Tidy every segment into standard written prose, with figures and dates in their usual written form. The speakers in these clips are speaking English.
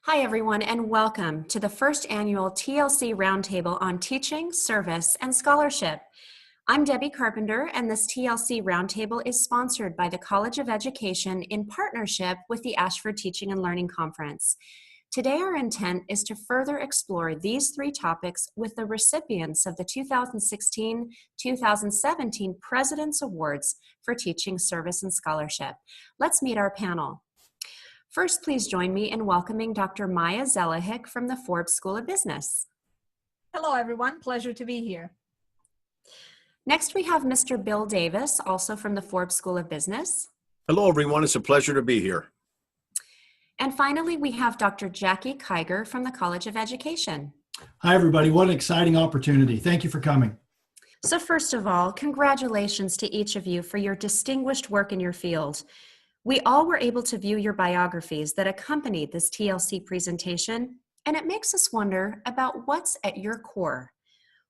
Hi, everyone, and welcome to the first annual TLC Roundtable on Teaching, Service, and Scholarship. I'm Debbie Carpenter, and this TLC Roundtable is sponsored by the College of Education in partnership with the Ashford Teaching and Learning Conference. Today, our intent is to further explore these three topics with the recipients of the 2016-2017 President's Awards for Teaching, Service, and Scholarship. Let's meet our panel. First, please join me in welcoming Dr. Maja Zehilic from the Forbes School of Business. Hello, everyone. Pleasure to be here. Next, we have Mr. Bill Davis, also from the Forbes School of Business. Hello, everyone. It's a pleasure to be here. And finally, we have Dr. Jackie Kyger from the College of Education. Hi, everybody. What an exciting opportunity. Thank you for coming. So first of all, congratulations to each of you for your distinguished work in your field. We all were able to view your biographies that accompanied this TLC presentation, and it makes us wonder about what's at your core.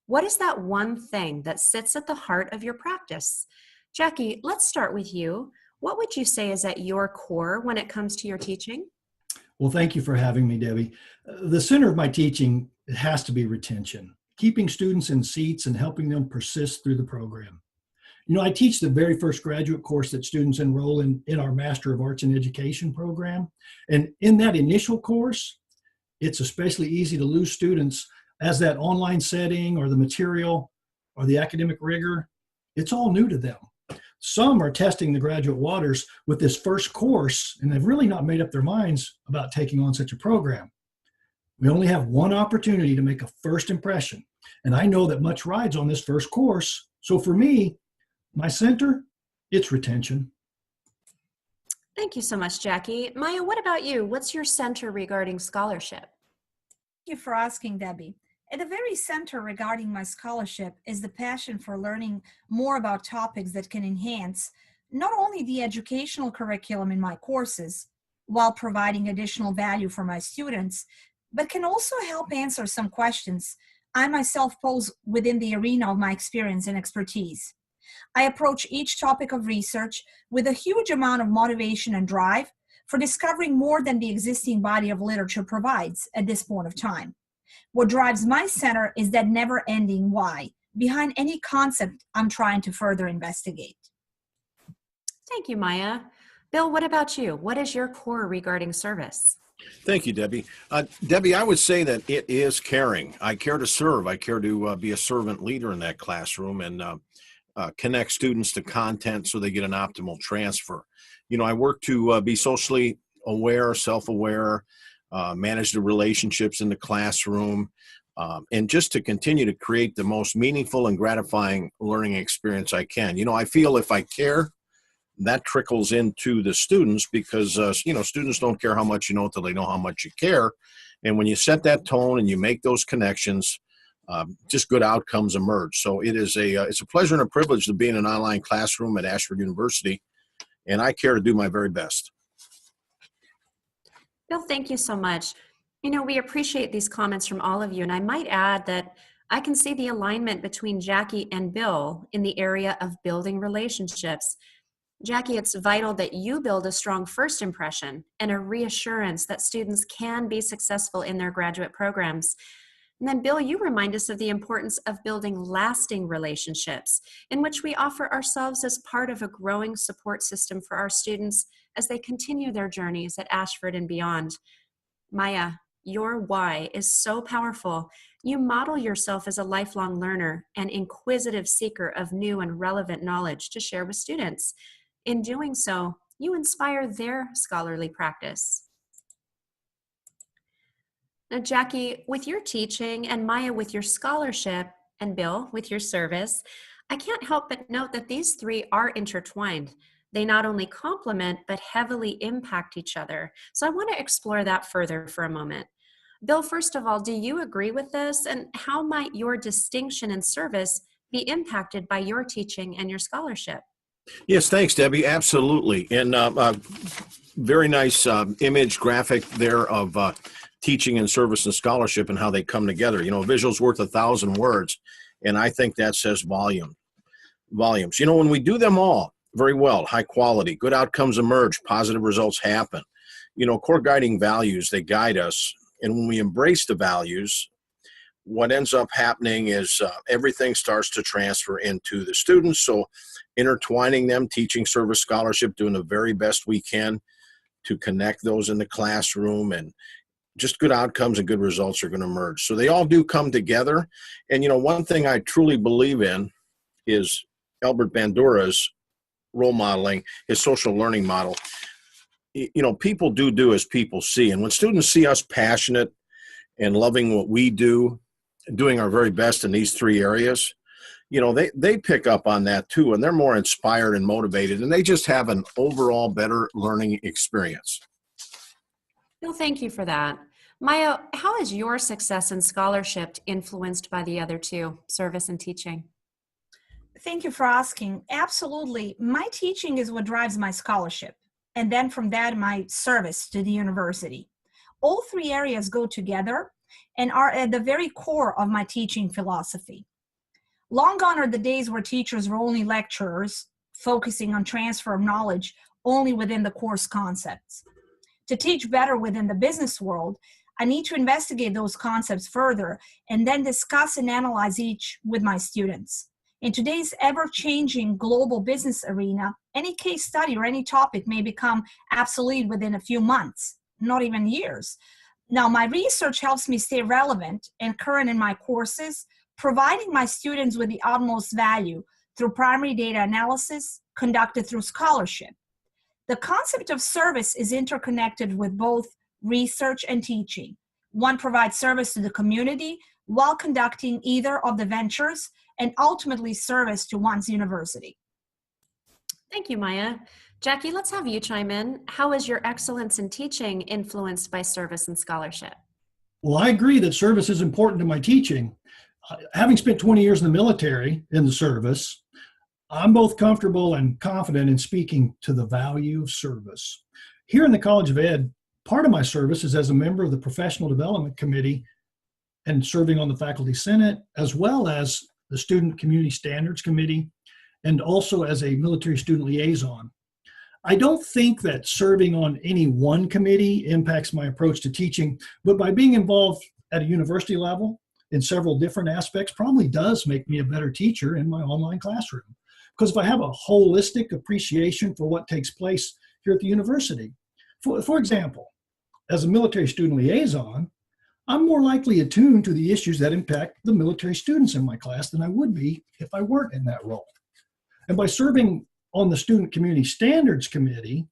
What is that one thing that sits at the heart of your practice? Jackie, let's start with you. What would you say is at your core when it comes to your teaching? Well, thank you for having me, Debbie. The center of my teaching has to be retention, keeping students in seats and helping them persist through the program. You know, I teach the very first graduate course that students enroll in our Master of Arts in Education program. And in that initial course, it's especially easy to lose students as that online setting or the material or the academic rigor, it's all new to them. Some are testing the graduate waters with this first course, and they've really not made up their minds about taking on such a program. We only have one opportunity to make a first impression, and I know that much rides on this first course. So for me, my center, it's retention. Thank you so much, Jackie. Maja, what about you? What's your center regarding scholarship? Thank you for asking, Debbie. At the very center regarding my scholarship is the passion for learning more about topics that can enhance not only the educational curriculum in my courses while providing additional value for my students, but can also help answer some questions I myself pose within the arena of my experience and expertise. I approach each topic of research with a huge amount of motivation and drive for discovering more than the existing body of literature provides at this point of time. What drives my center is that never-ending why behind any concept I'm trying to further investigate. Thank you, Maja. Bill, what about you? What is your core regarding service? Thank you, Debbie. Debbie, I would say that it is caring. I care to serve. I care to be a servant leader in that classroom and connect students to content so they get an optimal transfer. You know, I work to be socially aware, self-aware, manage the relationships in the classroom, and just to continue to create the most meaningful and gratifying learning experience I can. You know, I feel if I care, that trickles into the students because, you know, students don't care how much you know until they know how much you care. And when you set that tone and you make those connections, just good outcomes emerge. So it's a pleasure and a privilege to be in an online classroom at Ashford University, and I care to do my very best. Bill, thank you so much. You know, we appreciate these comments from all of you, and I might add that I can see the alignment between Jackie and Bill in the area of building relationships. Jackie, it's vital that you build a strong first impression and a reassurance that students can be successful in their graduate programs. And then, Bill, you remind us of the importance of building lasting relationships in which we offer ourselves as part of a growing support system for our students as they continue their journeys at Ashford and beyond. Maja, your why is so powerful. You model yourself as a lifelong learner and inquisitive seeker of new and relevant knowledge to share with students. In doing so, you inspire their scholarly practice. Now, Jackie, with your teaching and Maja with your scholarship and Bill with your service, I can't help but note that these three are intertwined. They not only complement, but heavily impact each other. So I want to explore that further for a moment. Bill, first of all, do you agree with this? And how might your distinction and service be impacted by your teaching and your scholarship? Yes, thanks, Debbie. Absolutely. And very nice image graphic there of teaching and service and scholarship and how they come together. You know, visual's worth 1,000 words, and I think that says volumes. You know, when we do them all very well, high quality, good outcomes emerge, positive results happen. core guiding values, they guide us. And when we embrace the values, what ends up happening is everything starts to transfer into the students. So intertwining them, teaching, service, scholarship, doing the very best we can to connect those in the classroom, and just good outcomes and good results are going to emerge. So they all do come together. And, one thing I truly believe in is Albert Bandura's role modeling, his social learning model. People do as people see. And when students see us passionate and loving what we do, and doing our very best in these three areas, they pick up on that too, and they're more inspired and motivated, and they just have an overall better learning experience. Bill, thank you for that. Maja, how is your success in scholarship influenced by the other two, service and teaching? Thank you for asking. Absolutely. My teaching is what drives my scholarship, and then from that, my service to the university. All three areas go together and are at the very core of my teaching philosophy. Long gone are the days where teachers were only lecturers, focusing on transfer of knowledge only within the course concepts. To teach better within the business world, I need to investigate those concepts further and then discuss and analyze each with my students. In today's ever-changing global business arena, any case study or any topic may become obsolete within a few months, not even years. Now, my research helps me stay relevant and current in my courses, providing my students with the utmost value through primary data analysis conducted through scholarship. The concept of service is interconnected with both research and teaching. One provides service to the community while conducting either of the ventures, and ultimately service to one's university. Thank you, Maja. Jackie, let's have you chime in. How is your excellence in teaching influenced by service and scholarship? Well, I agree that service is important to my teaching. Having spent 20 years in the military in the service, I'm both comfortable and confident in speaking to the value of service. Here in the College of Ed, part of my service is as a member of the Professional Development Committee and serving on the Faculty Senate, as well as the Student Community Standards Committee, and also as a military student liaison. I don't think that serving on any one committee impacts my approach to teaching, but by being involved at a university level in several different aspects probably does make me a better teacher in my online classroom. Because if I have a holistic appreciation for what takes place here at the university, for example, as a military student liaison, I'm more likely attuned to the issues that impact the military students in my class than I would be if I weren't in that role. And by serving on the Student Community Standards Committee,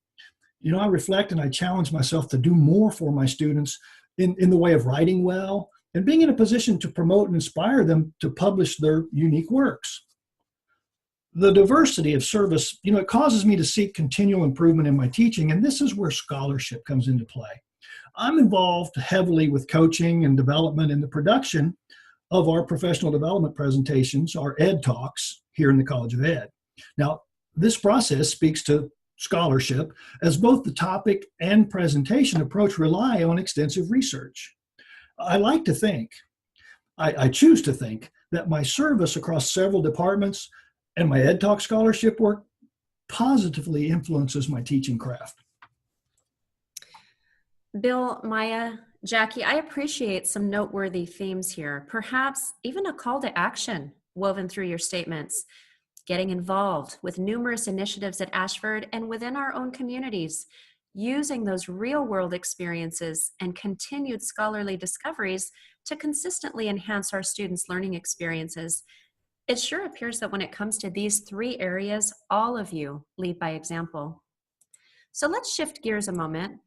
I reflect and I challenge myself to do more for my students in the way of writing well and being in a position to promote and inspire them to publish their unique works. The diversity of service, it causes me to seek continual improvement in my teaching, and this is where scholarship comes into play. I'm involved heavily with coaching and development in the production of our professional development presentations, our Ed Talks here in the College of Ed. Now, this process speaks to scholarship as both the topic and presentation approach rely on extensive research. I like to think, I choose to think that my service across several departments and my Ed Talk scholarship work positively influences my teaching craft. Bill, Maja, Jackie, I appreciate some noteworthy themes here, perhaps even a call to action woven through your statements. Getting involved with numerous initiatives at Ashford and within our own communities, using those real-world experiences and continued scholarly discoveries to consistently enhance our students' learning experiences. It sure appears that when it comes to these three areas, all of you lead by example. So let's shift gears a moment.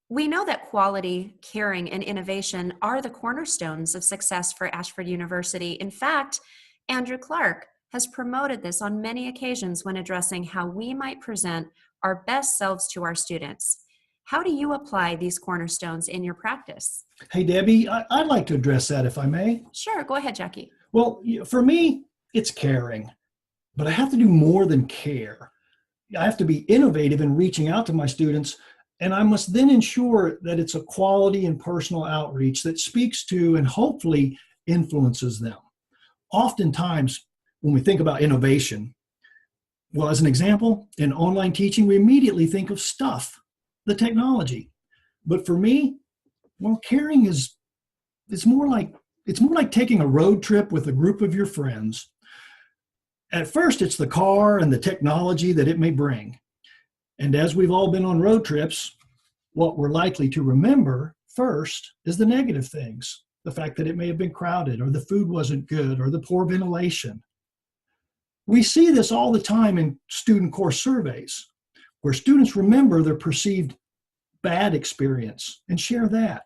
We know that quality, caring, and innovation are the cornerstones of success for Ashford University. In fact, Andrew Clark has promoted this on many occasions when addressing how we might present our best selves to our students. How do you apply these cornerstones in your practice? Hey, Debbie, I'd like to address that if I may. Sure, go ahead, Jackie. Well, for me, it's caring, but I have to do more than care. I have to be innovative in reaching out to my students, and I must then ensure that it's a quality and personal outreach that speaks to and hopefully influences them. Oftentimes, when we think about innovation, well, as an example, in online teaching, we immediately think of stuff. the technology. But for me, well, caring is it's more like taking a road trip with a group of your friends. At first, it's the car and the technology that it may bring. And as we've all been on road trips, what we're likely to remember first is the negative things. The fact that it may have been crowded, or the food wasn't good, or the poor ventilation. We see this all the time in student course surveys, where students remember their perceived bad experience and share that.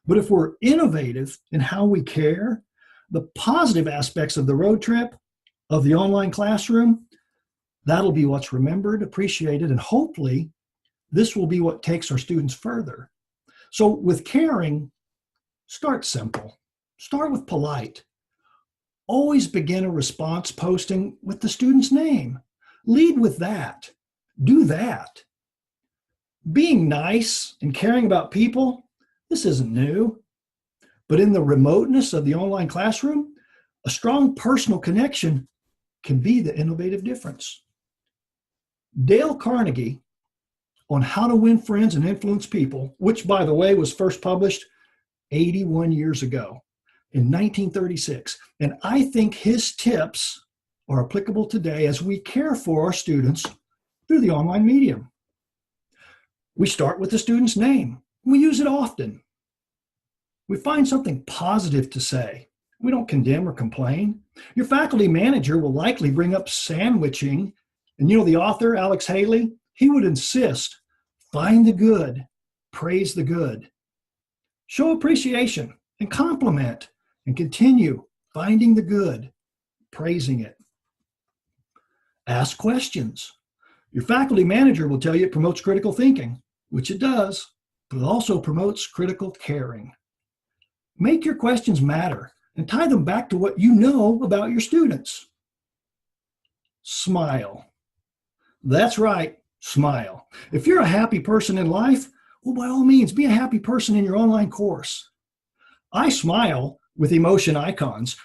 But if we're innovative in how we care, the positive aspects of the road trip, of the online classroom, that'll be what's remembered, appreciated, and hopefully this will be what takes our students further. So with caring, start simple. Start with polite. Always begin a response posting with the student's name. Lead with that. Do that. Being nice and caring about people, this isn't new. But in the remoteness of the online classroom, a strong personal connection can be the innovative difference. Dale Carnegie, on How to Win Friends and Influence People, which, by the way, was first published 81 years ago in 1936. And I think his tips are applicable today as we care for our students through the online medium. We start with the student's name. We use it often. We find something positive to say. We don't condemn or complain. Your faculty manager will likely bring up sandwiching. And the author, Alex Haley, he would insist, find the good, praise the good. Show appreciation and compliment, and continue finding the good, praising it. Ask questions. Your faculty manager will tell you it promotes critical thinking, which it does, but it also promotes critical caring. Make your questions matter and tie them back to what you know about your students. Smile. That's right, smile. If you're a happy person in life, well, by all means, be a happy person in your online course. I smile with emotion icons,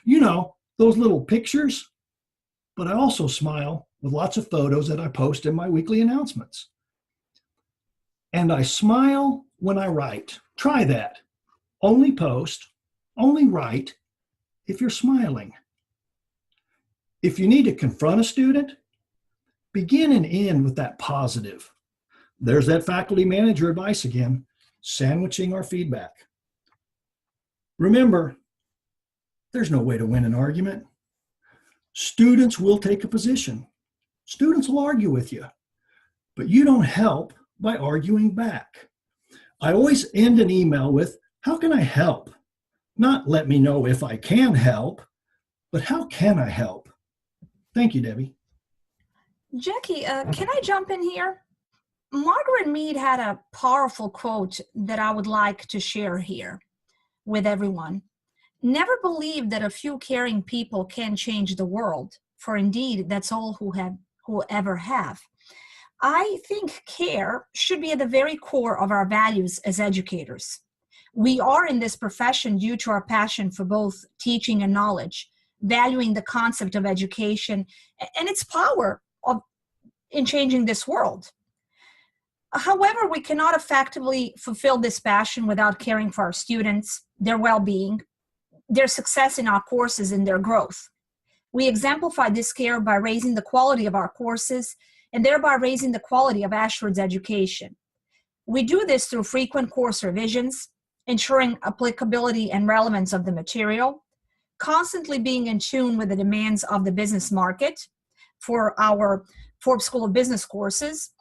those little pictures, but I also smile with lots of photos that I post in my weekly announcements. And I smile when I write. Try that. Only post, only write if you're smiling. If you need to confront a student, begin and end with that positive. There's that faculty manager advice again, sandwiching our feedback. Remember, there's no way to win an argument. Students will take a position. Students will argue with you, but you don't help by arguing back. I always end an email with, how can I help? Not let me know if I can help, but how can I help? Thank you, Debbie. Jackie, can I jump in here? Margaret Mead had a powerful quote that I would like to share here with everyone. Never believe that a few caring people can change the world, for indeed, that's all who ever have. I think care should be at the very core of our values as educators. We are in this profession due to our passion for both teaching and knowledge, valuing the concept of education and its power in changing this world. However, we cannot effectively fulfill this passion without caring for our students, their well-being, their success in our courses, and their growth. We exemplify this care by raising the quality of our courses and thereby raising the quality of Ashford's education. We do this through frequent course revisions, ensuring applicability and relevance of the material, constantly being in tune with the demands of the business market for our Forbes School of Business courses,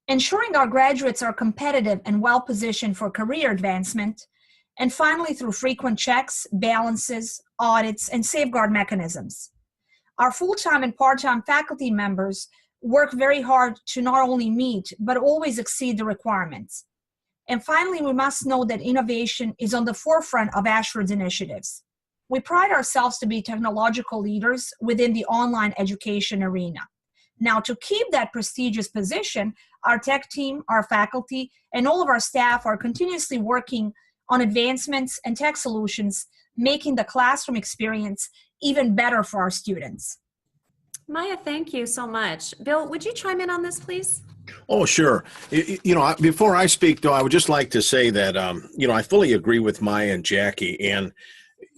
ensuring our graduates are competitive and well-positioned for career advancement, and finally through frequent checks, balances, audits, and safeguard mechanisms. Our full-time and part-time faculty members work very hard to not only meet, but always exceed the requirements. And finally, we must know that innovation is on the forefront of Ashford's initiatives. We pride ourselves to be technological leaders within the online education arena. Now, to keep that prestigious position, our tech team, our faculty, and all of our staff are continuously working on advancements and tech solutions, making the classroom experience even better for our students. Maja, thank you so much. Bill, would you chime in on this, please? Oh, sure. Before I speak, though, I would just like to say that, I fully agree with Maya and Jackie. And,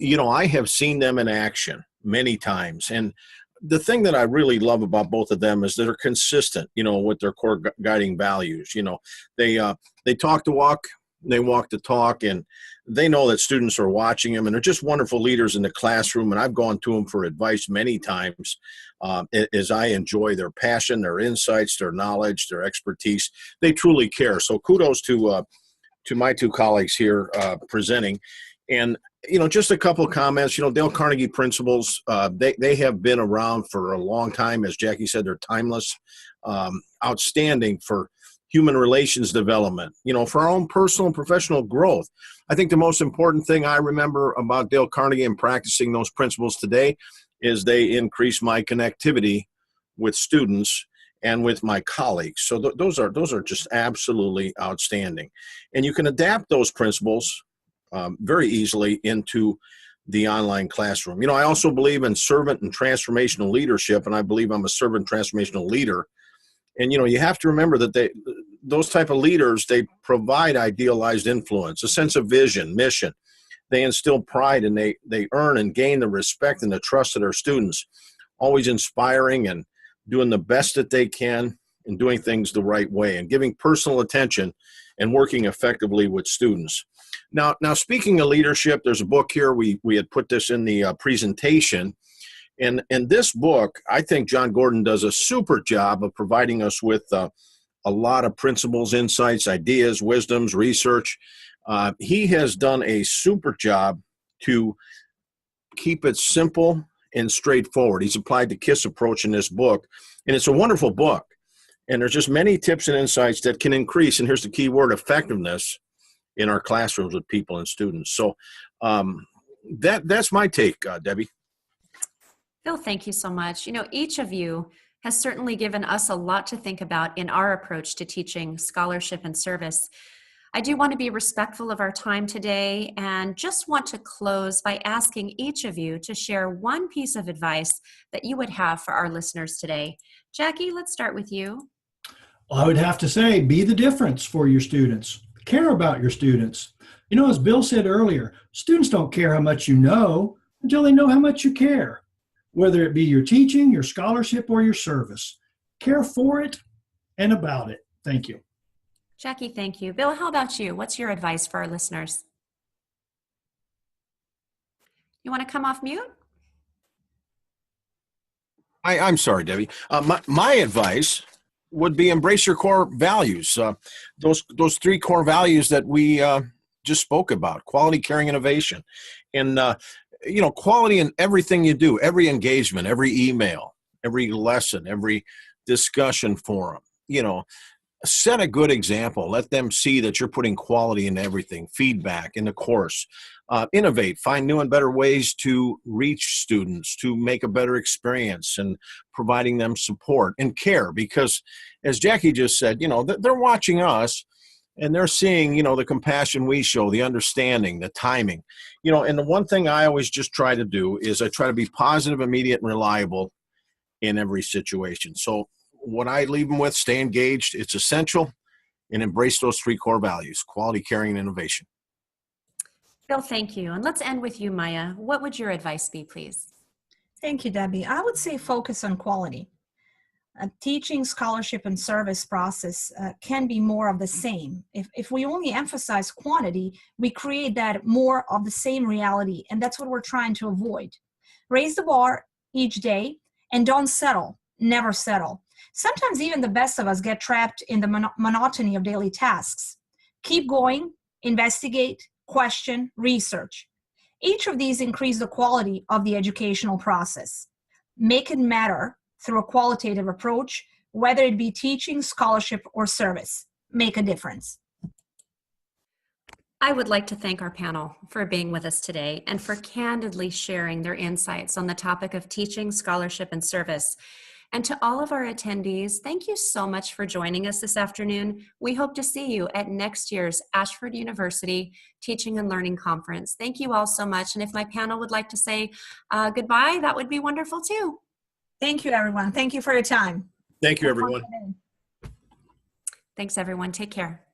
I have seen them in action many times. And the thing that I really love about both of them is that they're consistent, with their core guiding values. They talk the walk, they walk the talk, and they know that students are watching them, and they're just wonderful leaders in the classroom. And I've gone to them for advice many times, as I enjoy their passion, their insights, their knowledge, their expertise. They truly care. So kudos to my two colleagues here presenting. And, just a couple of comments. Dale Carnegie principles, they have been around for a long time. As Jackie said, they're timeless, outstanding for human relations development, for our own personal and professional growth. I think the most important thing I remember about Dale Carnegie and practicing those principles today is they increase my connectivity with students and with my colleagues. So those are just absolutely outstanding. And you can adapt those principles very easily into the online classroom. I also believe in servant and transformational leadership, and I believe I'm a servant transformational leader. And, you have to remember that those type of leaders, they provide idealized influence, a sense of vision, mission. They instill pride, and they earn and gain the respect and the trust of their students, always inspiring and doing the best that they can and doing things the right way and giving personal attention and working effectively with students. Now, speaking of leadership, there's a book here. We had put this in the presentation. And this book, I think John Gordon does a super job of providing us with a lot of principles, insights, ideas, wisdoms, research. He has done a super job to keep it simple and straightforward. He's applied the KISS approach in this book, and it's a wonderful book. And there's just many tips and insights that can increase, and here's the key word, effectiveness in our classrooms with people and students. So that's my take, Debbie. Phil, thank you so much. Each of you has certainly given us a lot to think about in our approach to teaching scholarship and service. I do want to be respectful of our time today and just want to close by asking each of you to share one piece of advice that you would have for our listeners today. Jackie, let's start with you. I would have to say, be the difference for your students. Care about your students. As Bill said earlier, students don't care how much you know until they know how much you care. Whether it be your teaching, your scholarship, or your service. Care for it and about it. Thank you. Jackie, thank you. Bill, how about you? What's your advice for our listeners? You want to come off mute? I'm sorry, Debbie. My advice would be embrace your core values. Those three core values that we just spoke about: quality, caring, innovation. And quality in everything you do, every engagement, every email, every lesson, every discussion forum. Set a good example. Let them see that you're putting quality in everything, feedback in the course. Innovate, find new and better ways to reach students, to make a better experience, and providing them support and care. Because as Jackie just said, they're watching us, and they're seeing, the compassion we show, the understanding, the timing, and the one thing I always just try to do is I try to be positive, immediate, and reliable in every situation. So what I leave them with, stay engaged, it's essential, and embrace those three core values: quality, caring, and innovation. Phil, thank you. And let's end with you, Maya. What would your advice be, please? Thank you, Debbie. I would say focus on quality. Teaching, scholarship, and service process can be more of the same. If we only emphasize quantity, we create that more of the same reality, and that's what we're trying to avoid. Raise the bar each day, and don't settle. Never settle. Sometimes even the best of us get trapped in the monotony of daily tasks. Keep going, investigate, question, research. Each of these increase the quality of the educational process. Make it matter through a qualitative approach, whether it be teaching, scholarship, or service. Make a difference. I would like to thank our panel for being with us today and for candidly sharing their insights on the topic of teaching, scholarship, and service. And to all of our attendees, thank you so much for joining us this afternoon. We hope to see you at next year's Ashford University Teaching and Learning Conference. Thank you all so much. And if my panel would like to say goodbye, that would be wonderful too. Thank you, everyone. Thank you for your time. Thank you, everyone. Thanks, everyone. Take care.